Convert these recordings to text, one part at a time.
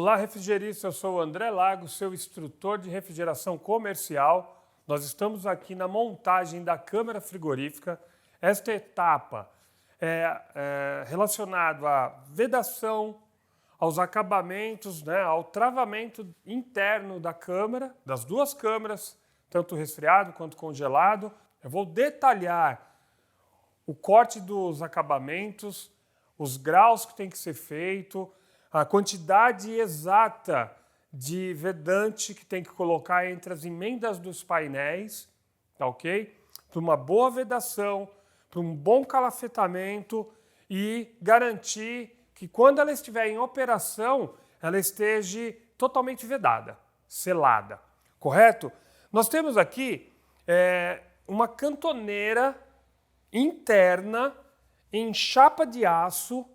Olá, refrigeristas, eu sou o André Lago, seu instrutor de refrigeração comercial. Nós estamos aqui na montagem da câmara frigorífica. Esta etapa é relacionada à vedação, aos acabamentos, ao travamento interno da câmara, das duas câmaras, tanto resfriado quanto congelado. Eu vou detalhar o corte dos acabamentos, os graus que tem que ser feito, a quantidade exata de vedante que tem que colocar entre as emendas dos painéis, tá ok? Para uma boa vedação, para um bom calafetamento e garantir que quando ela estiver em operação, ela esteja totalmente vedada, selada, correto? Nós temos aqui uma cantoneira interna em chapa de aço.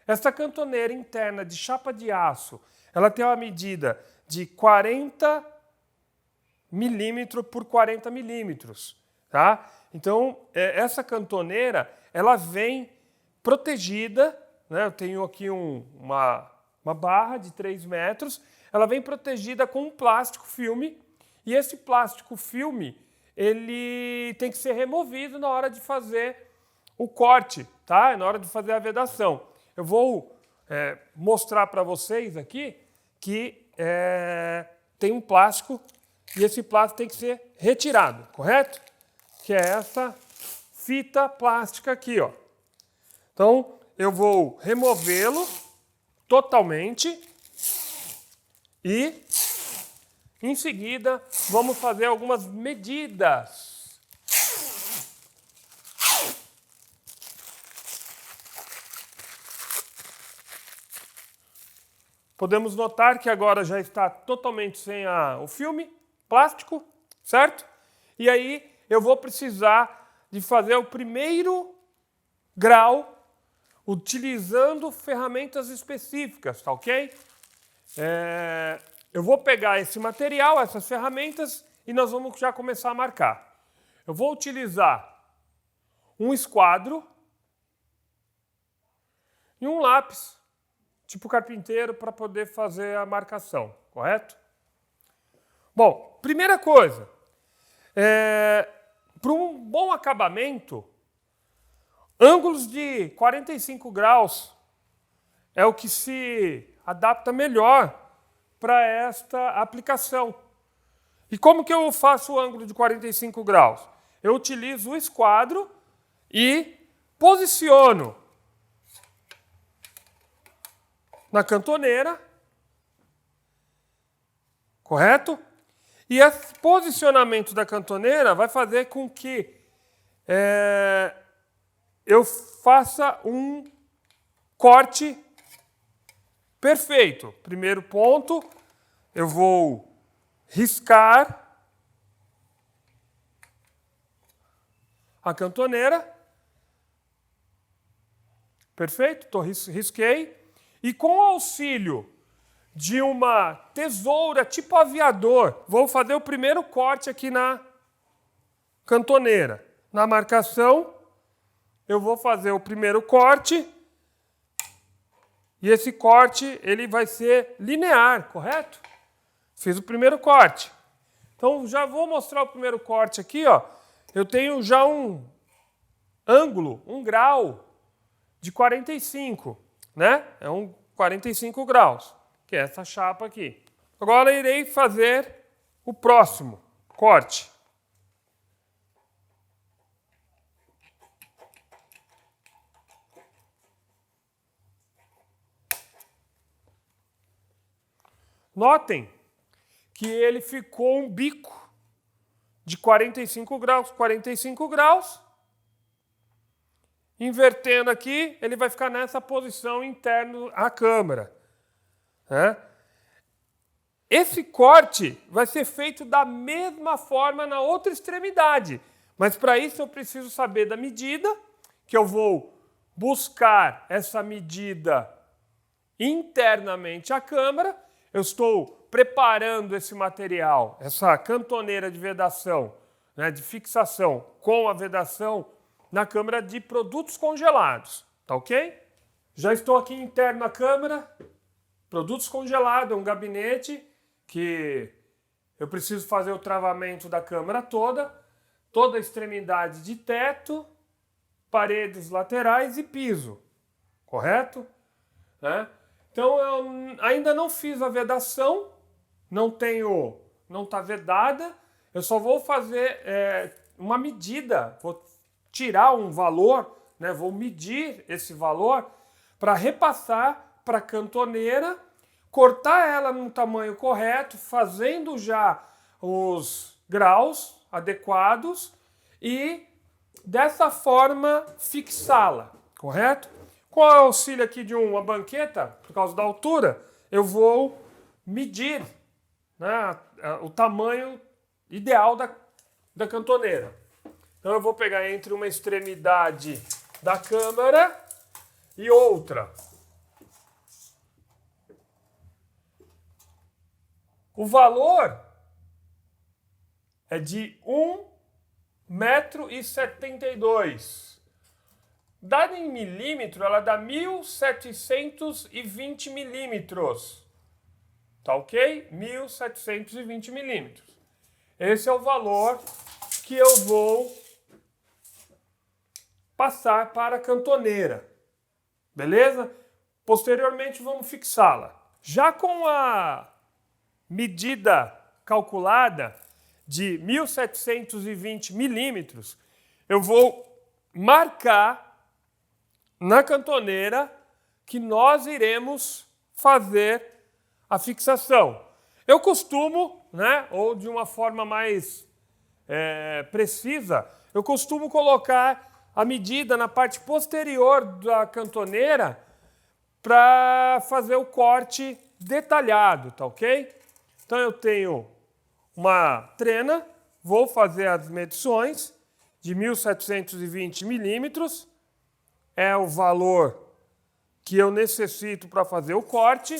Essa cantoneira interna de chapa de aço, ela tem uma medida de 40 milímetros por 40 milímetros, tá? Então, essa cantoneira, ela vem protegida, né? Eu tenho aqui uma barra de 3 metros, ela vem protegida com um plástico filme, e esse plástico filme, ele tem que ser removido na hora de fazer o corte, tá? Na hora de fazer a vedação. Eu vou mostrar para vocês aqui que tem um plástico e esse plástico tem que ser retirado, correto? Que é essa fita plástica aqui, ó. Então, eu vou removê-lo totalmente e, em seguida, vamos fazer algumas medidas. Podemos notar que agora já está totalmente sem o filme plástico, certo? E aí eu vou precisar de fazer o primeiro grau utilizando ferramentas específicas, tá ok? Eu vou pegar esse material, essas ferramentas, e nós vamos já começar a marcar. Eu vou utilizar um esquadro e um lápis, tipo carpinteiro, para poder fazer a marcação, correto? Bom, primeira coisa, para um bom acabamento, ângulos de 45 graus é o que se adapta melhor para esta aplicação. E como que eu faço o ângulo de 45 graus? Eu utilizo o esquadro e posiciono na cantoneira, correto? E esse posicionamento da cantoneira vai fazer com que eu faça um corte perfeito. Primeiro ponto, eu vou riscar a cantoneira. Perfeito? Risquei. E com o auxílio de uma tesoura tipo aviador, vou fazer o primeiro corte aqui na cantoneira. Na marcação, eu vou fazer o primeiro corte. E esse corte ele vai ser linear, correto? Fiz o primeiro corte. Então, já vou mostrar o primeiro corte aqui, ó. Eu tenho já um ângulo, um grau de 45, né? É um 45 graus, que é essa chapa aqui. Agora irei fazer o próximo corte. Notem que ele ficou um bico de 45 graus. Invertendo aqui, ele vai ficar nessa posição interna à câmara. Esse corte vai ser feito da mesma forma na outra extremidade. Mas para isso eu preciso saber da medida, que eu vou buscar essa medida internamente à câmara. Eu estou preparando esse material, essa cantoneira de vedação, de fixação com a vedação na câmara de produtos congelados, tá ok? Já estou aqui interno na câmara, produtos congelados, é um gabinete que eu preciso fazer o travamento da câmara toda a extremidade de teto, paredes laterais e piso, correto? Né? Então eu ainda não fiz a vedação, não está vedada, eu só vou fazer uma medida, vou tirar um valor, né, vou medir esse valor para repassar para a cantoneira, cortar ela no tamanho correto, fazendo já os graus adequados e dessa forma fixá-la, correto? Com o auxílio aqui de uma banqueta, por causa da altura, eu vou medir, né, o tamanho ideal da cantoneira. Então eu vou pegar entre uma extremidade da câmara e outra. O valor é de 1,72 m. Dada em milímetro, ela dá 1.720 milímetros. Tá ok? 1.720 milímetros. Esse é o valor que eu vou passar para a cantoneira. Beleza? Posteriormente vamos fixá-la. Já com a medida calculada de 1.720 milímetros, eu vou marcar na cantoneira que nós iremos fazer a fixação. Eu costumo, né, ou de uma forma mais precisa, eu costumo colocar a medida na parte posterior da cantoneira para fazer o corte detalhado, tá ok? Então eu tenho uma trena, vou fazer as medições de 1.720 milímetros, é o valor que eu necessito para fazer o corte.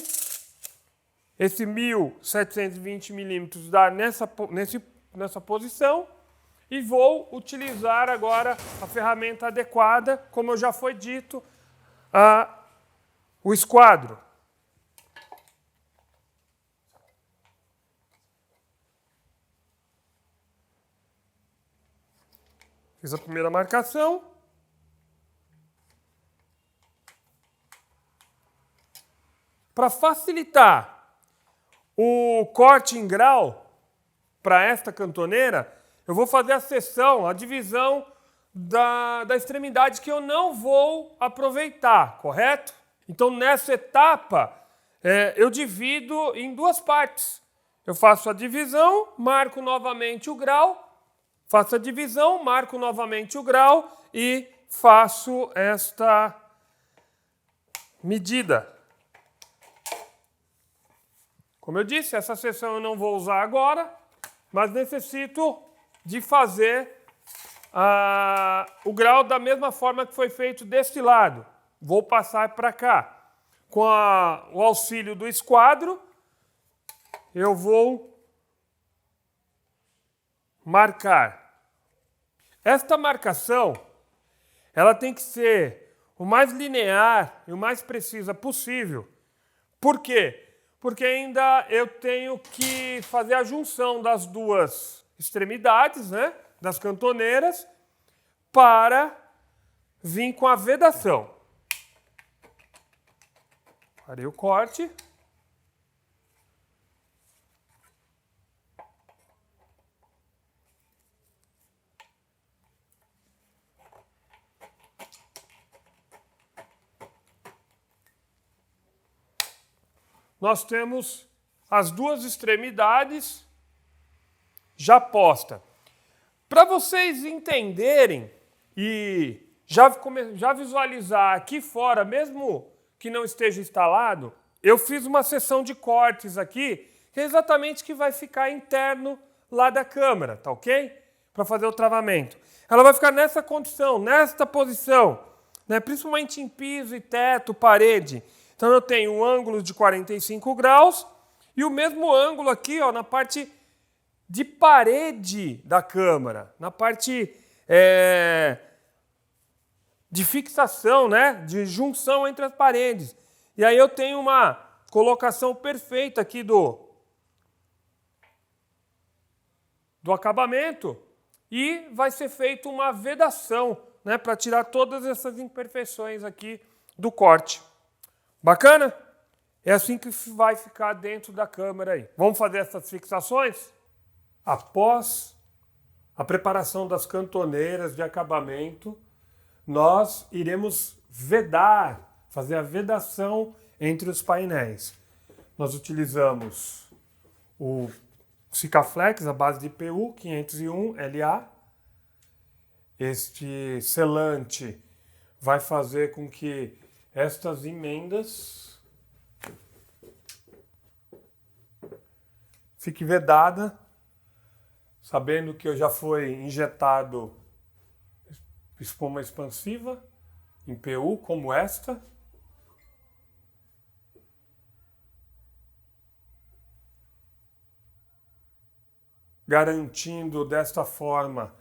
Esse 1.720 milímetros dá nessa posição e vou utilizar agora a ferramenta adequada, como eu já foi dito, o esquadro. Fiz a primeira marcação. Para facilitar o corte em grau para esta cantoneira, eu vou fazer a seção, a divisão da extremidade que eu não vou aproveitar, correto? Então, nessa etapa, eu divido em duas partes. Eu faço a divisão, marco novamente o grau, faço a divisão, marco novamente o grau e faço esta medida. Como eu disse, essa seção eu não vou usar agora, mas necessito de fazer o grau da mesma forma que foi feito deste lado. Vou passar para cá. Com o auxílio do esquadro, eu vou marcar. Esta marcação, ela tem que ser o mais linear e o mais precisa possível. Por quê? Porque ainda eu tenho que fazer a junção das duas extremidades, né, das cantoneiras, para vir com a vedação. Farei o corte. Nós temos as duas extremidades já postas. Para vocês entenderem e já visualizar aqui fora, mesmo que não esteja instalado, eu fiz uma seção de cortes aqui, que é exatamente o que vai ficar interno lá da câmara, tá ok? Para fazer o travamento. Ela vai ficar nessa condição, nesta posição, né? Principalmente em piso e teto, parede. Então eu tenho um ângulo de 45 graus e o mesmo ângulo aqui, ó, na parte de parede da câmara, na parte de fixação, né, de junção entre as paredes. E aí eu tenho uma colocação perfeita aqui do acabamento e vai ser feita uma vedação, né, para tirar todas essas imperfeições aqui do corte. Bacana? É assim que vai ficar dentro da câmera aí. Vamos fazer essas fixações? Após a preparação das cantoneiras de acabamento, nós iremos vedar, fazer a vedação entre os painéis. Nós utilizamos o Sikaflex, a base de PU 501 LA. Este selante vai fazer com que estas emendas fiquem vedadas, sabendo que já foi injetado espuma expansiva em PU como esta. Garantindo desta forma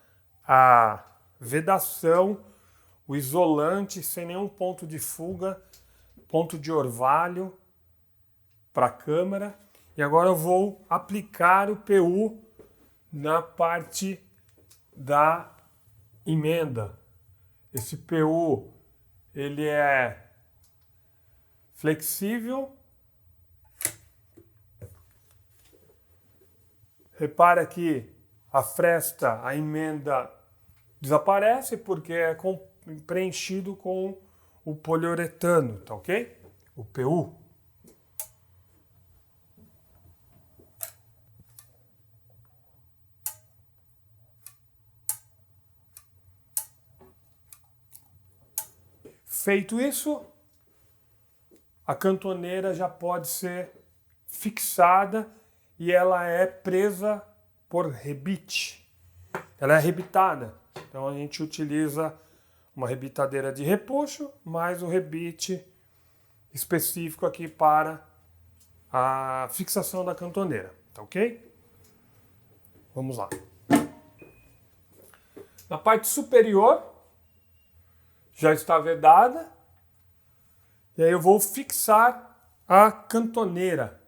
a vedação, o isolante sem nenhum ponto de fuga, ponto de orvalho para a câmera. E agora eu vou aplicar o PU na parte da emenda. Esse PU ele é flexível. Repara que a fresta, a emenda desaparece porque é preenchido com o poliuretano, tá ok? O PU. Feito isso, a cantoneira já pode ser fixada e ela é presa por rebite. Ela é rebitada. Então a gente utiliza uma rebitadeira de repuxo, mais um rebite específico aqui para a fixação da cantoneira. Tá ok? Vamos lá. Na parte superior já está vedada. E aí eu vou fixar a cantoneira.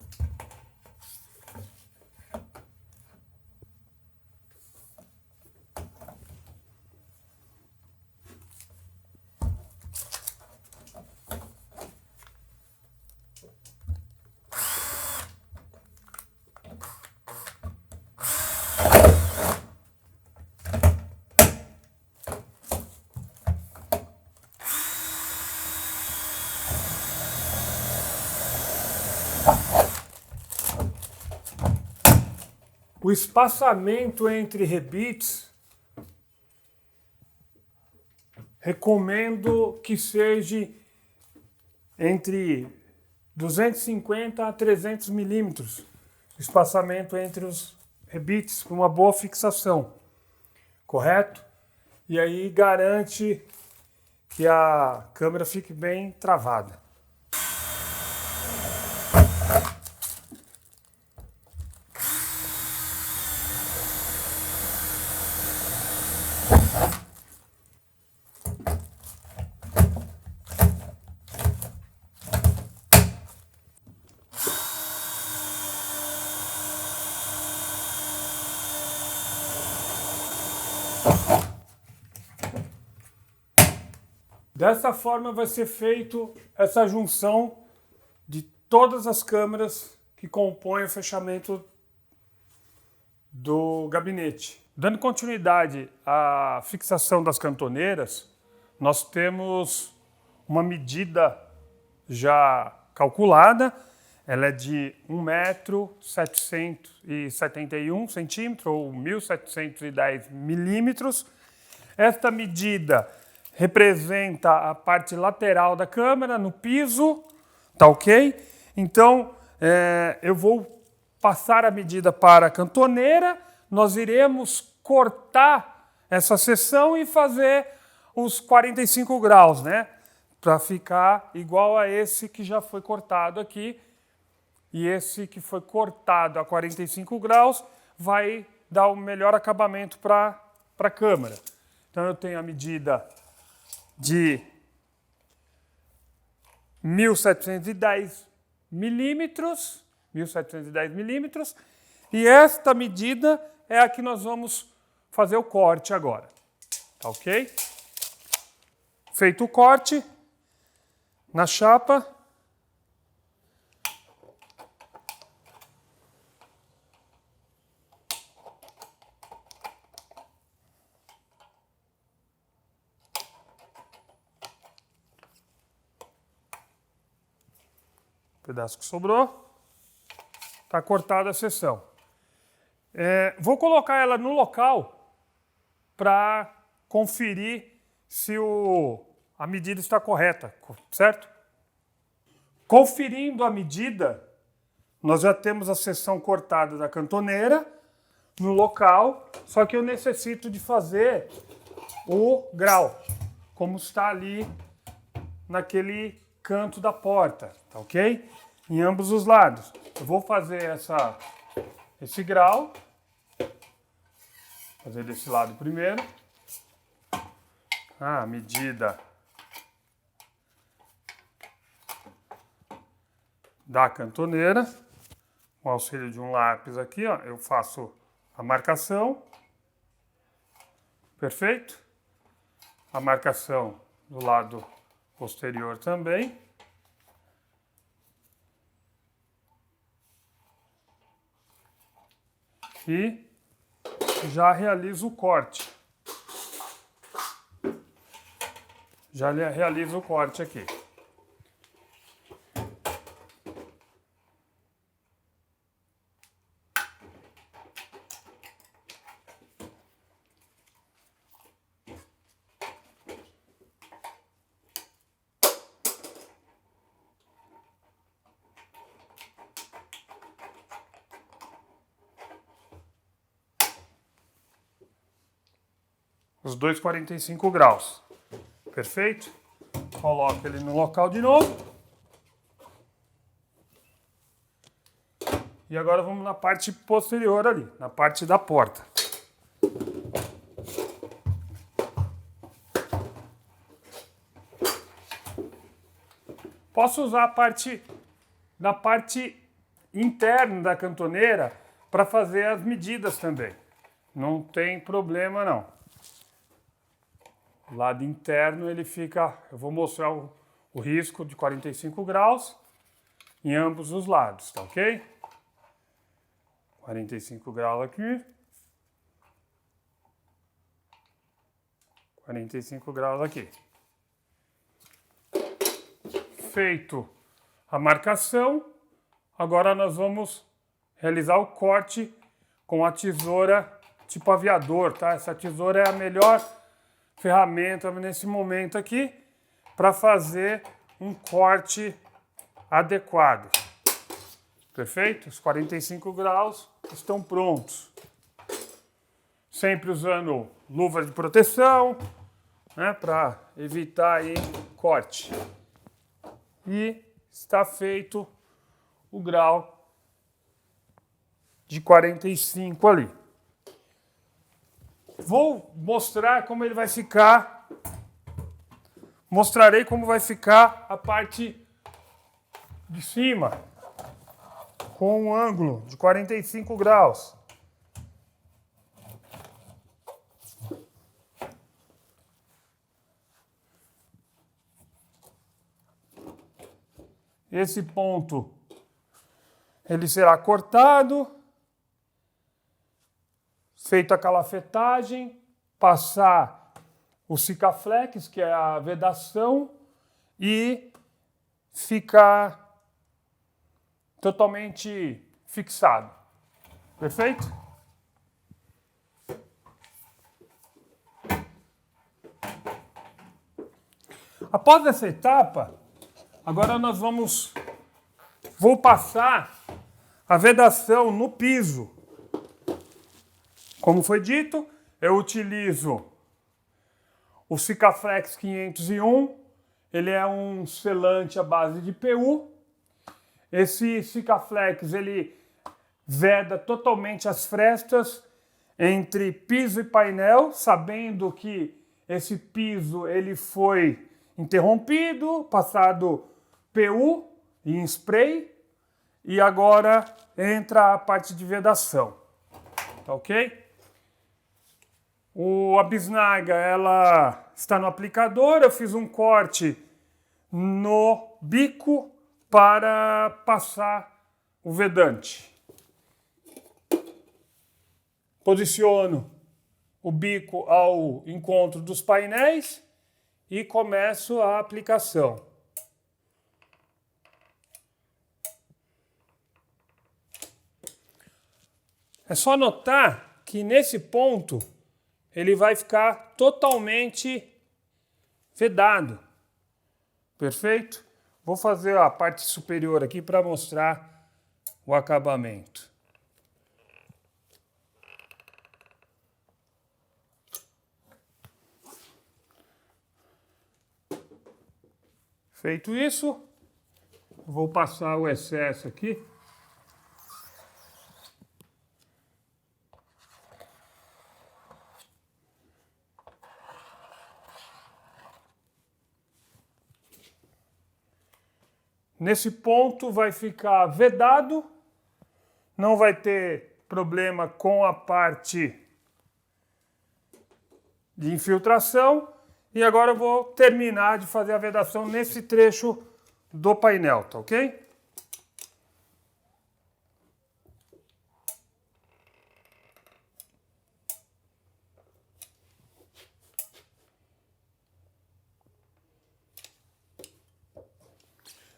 O espaçamento entre rebites, recomendo que seja entre 250 a 300 milímetros. O espaçamento entre os rebites para uma boa fixação, correto? E aí garante que a câmera fique bem travada. Dessa forma vai ser feito essa junção de todas as câmeras que compõem o fechamento do gabinete. Dando continuidade à fixação das cantoneiras, nós temos uma medida já calculada. Ela é de 1,771 m ou 1.710 milímetros. Esta medida representa a parte lateral da câmera no piso, tá ok? Então, eu vou passar a medida para a cantoneira, nós iremos cortar essa seção e fazer os 45 graus, né? Para ficar igual a esse que já foi cortado aqui. E esse que foi cortado a 45 graus vai dar o melhor acabamento para a câmera. Então eu tenho a medida de 1.710 milímetros, 1710 milímetros, e esta medida é a que nós vamos fazer o corte agora, tá ok? Feito o corte na chapa, o pedaço que sobrou, está cortada a seção. Vou colocar ela no local para conferir se a medida está correta, certo? Conferindo a medida, nós já temos a seção cortada da cantoneira no local, só que eu necessito de fazer o grau, como está ali naquele canto da porta, tá ok? Em ambos os lados. Eu vou fazer esse grau, fazer desse lado primeiro. A medida da cantoneira, com o auxílio de um lápis aqui, ó, eu faço a marcação, perfeito? A marcação do lado posterior também. E já realizo o corte. Já realizo o corte aqui. Os dois 45 graus. Perfeito? Coloco ele no local de novo. E agora vamos na parte posterior ali, na parte da porta. Posso usar na parte interna da cantoneira para fazer as medidas também. Não tem problema não. O lado interno ele fica, eu vou mostrar o risco de 45 graus em ambos os lados, tá ok? 45 graus aqui. 45 graus aqui. Feito a marcação, agora nós vamos realizar o corte com a tesoura tipo aviador, tá? Essa tesoura é a melhor ferramenta nesse momento aqui para fazer um corte adequado. Perfeito? Os 45 graus estão prontos. Sempre usando luva de proteção, né, para evitar aí corte. E está feito o grau de 45 ali. Vou mostrar como ele vai ficar. Mostrarei como vai ficar a parte de cima com um ângulo de 45 graus. Esse ponto ele será cortado, feita a calafetagem, passar o Sikaflex, que é a vedação, e ficar totalmente fixado. Perfeito? Após essa etapa, agora nós vou passar a vedação no piso. Como foi dito, eu utilizo o Sikaflex 501, ele é um selante à base de PU. Esse Sikaflex, ele veda totalmente as frestas entre piso e painel, sabendo que esse piso ele foi interrompido, passado PU em spray, E agora entra a parte de vedação, tá ok? A bisnaga, ela está no aplicador, eu fiz um corte no bico para passar o vedante. Posiciono o bico ao encontro dos painéis e começo a aplicação. É só notar que nesse ponto ele vai ficar totalmente vedado. Perfeito? Vou fazer a parte superior aqui para mostrar o acabamento. Feito isso, vou passar o excesso aqui. Nesse ponto vai ficar vedado, não vai ter problema com a parte de infiltração. E agora eu vou terminar de fazer a vedação nesse trecho do painel, tá ok?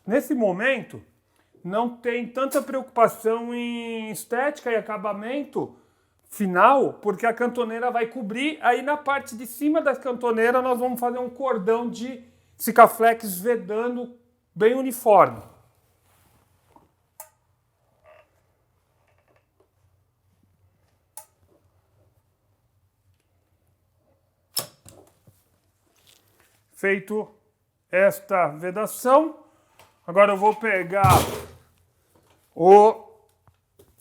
Nesse momento, não tem tanta preocupação em estética e acabamento final, porque a cantoneira vai cobrir. Aí na parte de cima da cantoneira nós vamos fazer um cordão de Sikaflex vedando bem uniforme. Feito esta vedação, agora eu vou pegar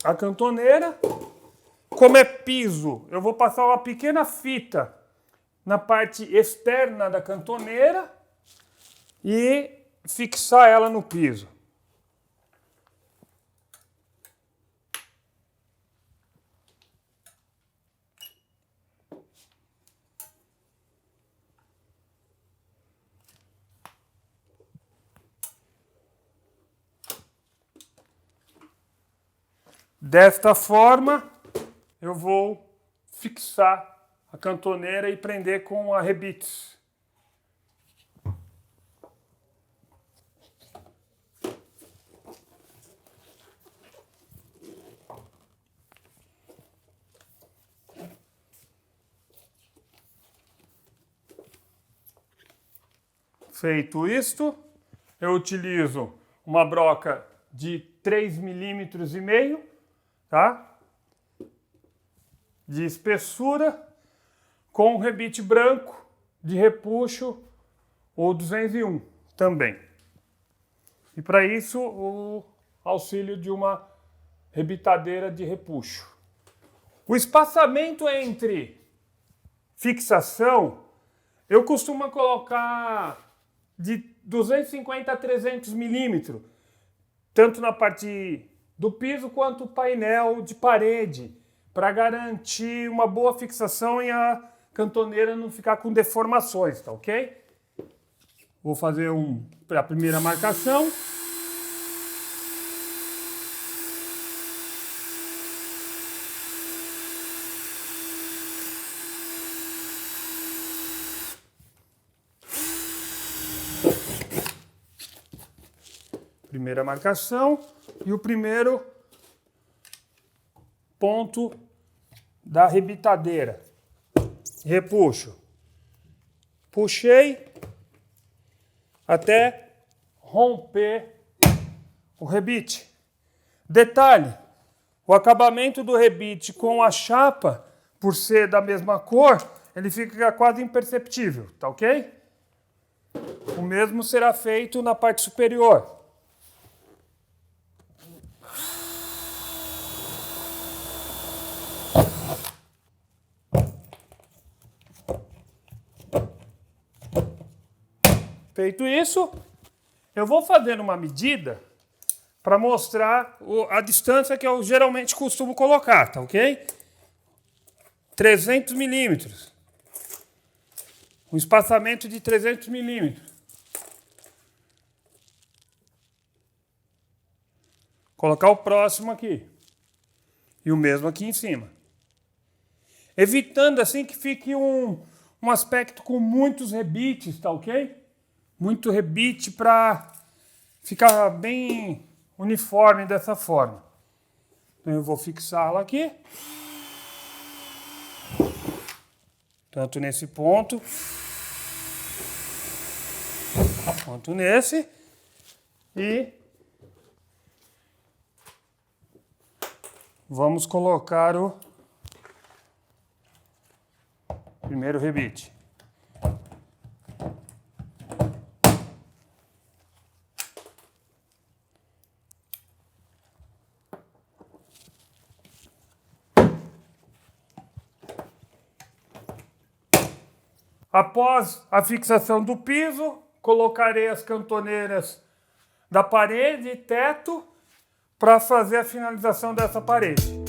a cantoneira. Como é piso, eu vou passar uma pequena fita na parte externa da cantoneira e fixar ela no piso. Desta forma, eu vou fixar a cantoneira e prender com arrebites. Feito isto, eu utilizo uma broca de 3,5 mm, tá? De espessura, com um rebite branco de repuxo ou 201 também. E para isso o auxílio de uma rebitadeira de repuxo. O espaçamento entre fixação, eu costumo colocar de 250 a 300 milímetros, tanto na parte do piso quanto o painel de parede, para garantir uma boa fixação e a cantoneira não ficar com deformações, tá ok? Vou fazer a primeira marcação. Primeira marcação e o primeiro ponto da rebitadeira. Repuxo. Puxei até romper o rebite. Detalhe, o acabamento do rebite com a chapa, por ser da mesma cor, ele fica quase imperceptível, tá ok? O mesmo será feito na parte superior. Feito isso, eu vou fazendo uma medida para mostrar a distância que eu geralmente costumo colocar, tá ok? 300 milímetros. Um espaçamento de 300 milímetros. Colocar o próximo aqui. E o mesmo aqui em cima. Evitando assim que fique um aspecto com muitos rebites, tá ok? Muito rebite para ficar bem uniforme dessa forma. Então eu vou fixá-la aqui. Tanto nesse ponto, quanto nesse. E vamos colocar o primeiro rebite. Após a fixação do piso, colocarei as cantoneiras da parede e teto para fazer a finalização dessa parede.